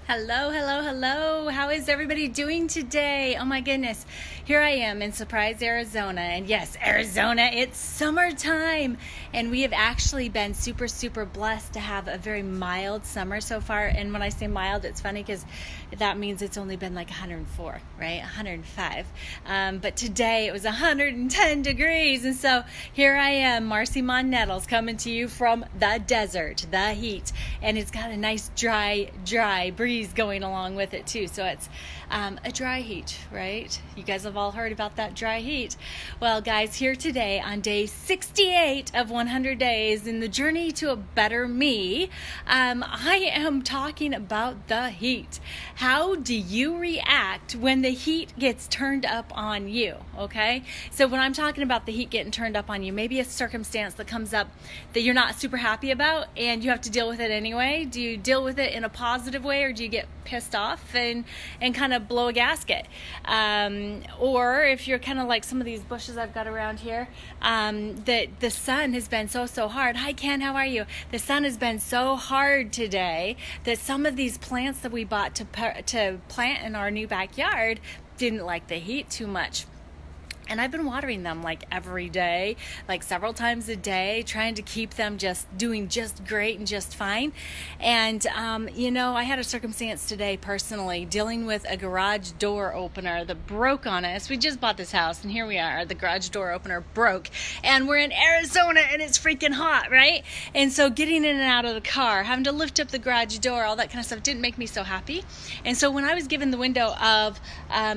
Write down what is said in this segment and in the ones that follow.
Hello, hello, hello. How is everybody doing today? Oh my goodness. Here I am in Surprise, Arizona. And yes, Arizona, it's summertime. And we have actually been super, super blessed to have a very mild summer so far. And when I say mild, it's funny because that means it's only been like 104, right? 105. But today it was 110 degrees. And so here I am, Marcy Mon Nettles, coming to you from the desert, the heat. And it's got a nice dry breeze going along with it too. So it's a dry heat, right? You guys have all heard about that dry heat. Well, guys, here today on day 68 of 100 days in the journey to a better me, I am talking about the heat. How do you react when the heat gets turned up on you? Okay, so when I'm talking about the heat getting turned up on you, maybe a circumstance that comes up that you're not super happy about and you have to deal with it anyway. Do you deal with it in a positive way, or do you get pissed off and kind of blow a gasket? Or if you're kind of like some of these bushes I've got around here, that the sun has been so hard. Hi Ken, how are you? The sun has been so hard today that some of these plants that we bought to plant in our new backyard didn't like the heat too much. And I've been watering them like every day, like several times a day, trying to keep them just doing just great and just fine. And, I had a circumstance today personally dealing with a garage door opener that broke on us. We just bought this house and here we are. The garage door opener broke and we're in Arizona and it's freaking hot, right? And so getting in and out of the car, having to lift up the garage door, all that kind of stuff didn't make me so happy. And so when I was given the window of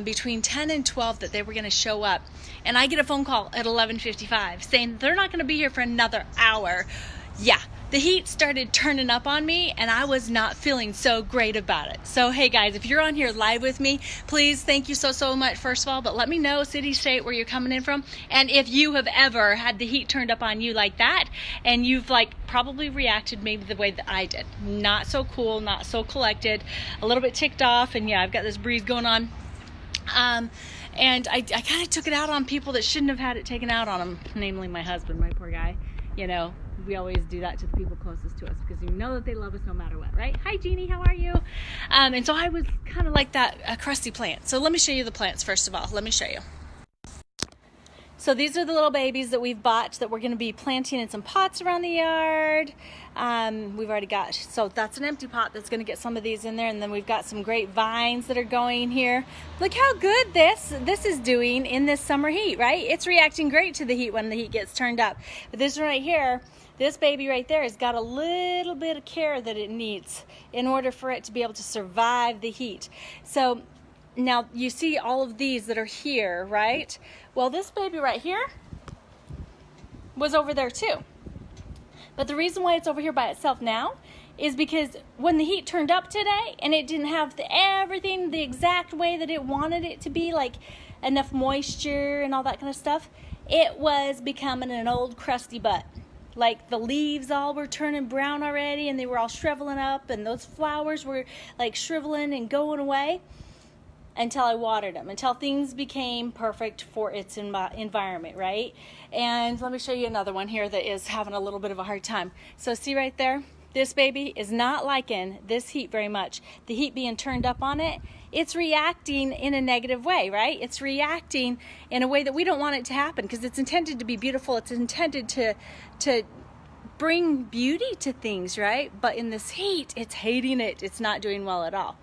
between 10 and 12 that they were going to show up, and I get a phone call at 11:55 saying they're not going to be here for another hour. Yeah, the heat started turning up on me and I was not feeling so great about it. So hey guys, if you're on here live with me, please, thank you so much first of all, but let me know city, state, where you're coming in from. And if you have ever had the heat turned up on you like that and you've probably reacted maybe the way that I did. Not so cool, not so collected, a little bit ticked off, and yeah, I've got this breeze going on. And I kind of took it out on people that shouldn't have had it taken out on them, namely my husband, my poor guy. We always do that to the people closest to us because you know that they love us no matter what, right? Hi, Jeannie, how are you? And so I was kind of like that crusty plant. So let me show you the plants first of all. Let me show you. So these are the little babies that we've bought that we're going to be planting in some pots around the yard. We've already got, so that's an empty pot that's going to get some of these in there, and then we've got some great vines that are going here. Look how good this is doing in this summer heat, right? It's reacting great to the heat when the heat gets turned up. But this right here, this baby right there has got a little bit of care that it needs in order for it to be able to survive the heat. So now you see all of these that are here, right? Well, this baby right here was over there too. But the reason why it's over here by itself now is because when the heat turned up today and it didn't have everything the exact way that it wanted it to be, like enough moisture and all that kind of stuff, it was becoming an old crusty butt. Like the leaves all were turning brown already and they were all shriveling up, and those flowers were like shriveling and going away. Until I watered them, until things became perfect for its environment, right? And let me show you another one here that is having a little bit of a hard time. So see right there, this baby is not liking this heat very much. The heat being turned up on it, it's reacting in a negative way, right? It's reacting in a way that we don't want it to happen because it's intended to be beautiful. It's intended to bring beauty to things, right? But in this heat, it's hating it. It's not doing well at all.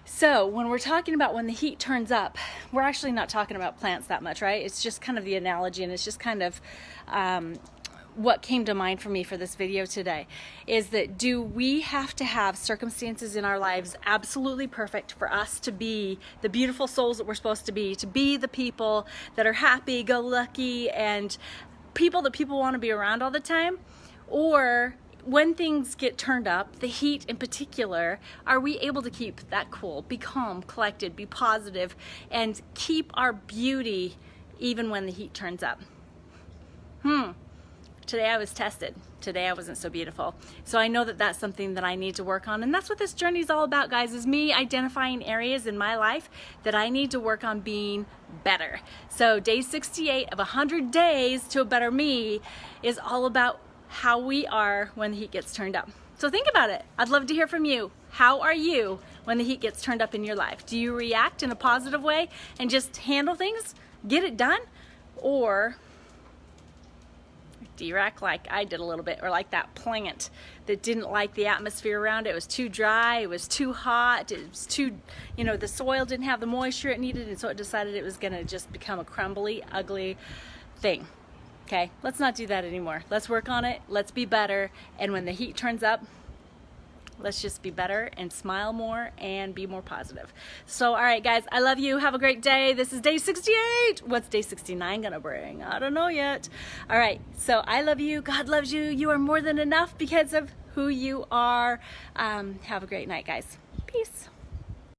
So when we're talking about when the heat turns up, we're actually not talking about plants that much, right? It's just kind of the analogy, and it's just kind of what came to mind for me for this video today, is that do we have to have circumstances in our lives absolutely perfect for us to be the beautiful souls that we're supposed to be the people that are happy, go lucky, and people that people want to be around all the time? Or when things get turned up, the heat in particular, are we able to keep that cool, be calm, collected, be positive, and keep our beauty even when the heat turns up? Today I was tested. Today I wasn't so beautiful. So I know that that's something that I need to work on, and that's what this journey is all about, guys, is me identifying areas in my life that I need to work on being better. So day 68 of 100 days to a better me is all about how we are when the heat gets turned up. So think about it. I'd love to hear from you. How are you when the heat gets turned up in your life? Do you react in a positive way and just handle things, get it done? Or do you act like I did a little bit, or like that plant that didn't like the atmosphere around it? It was too dry, it was too hot, it was too, the soil didn't have the moisture it needed, and so it decided it was gonna just become a crumbly, ugly thing. Okay, let's not do that anymore. Let's work on it, let's be better, and when the heat turns up, let's just be better and smile more and be more positive. So, all right, guys, I love you. Have a great day. This is day 68. What's day 69 gonna bring? I don't know yet. All right, so I love you. God loves you. You are more than enough because of who you are. Have a great night, guys. Peace.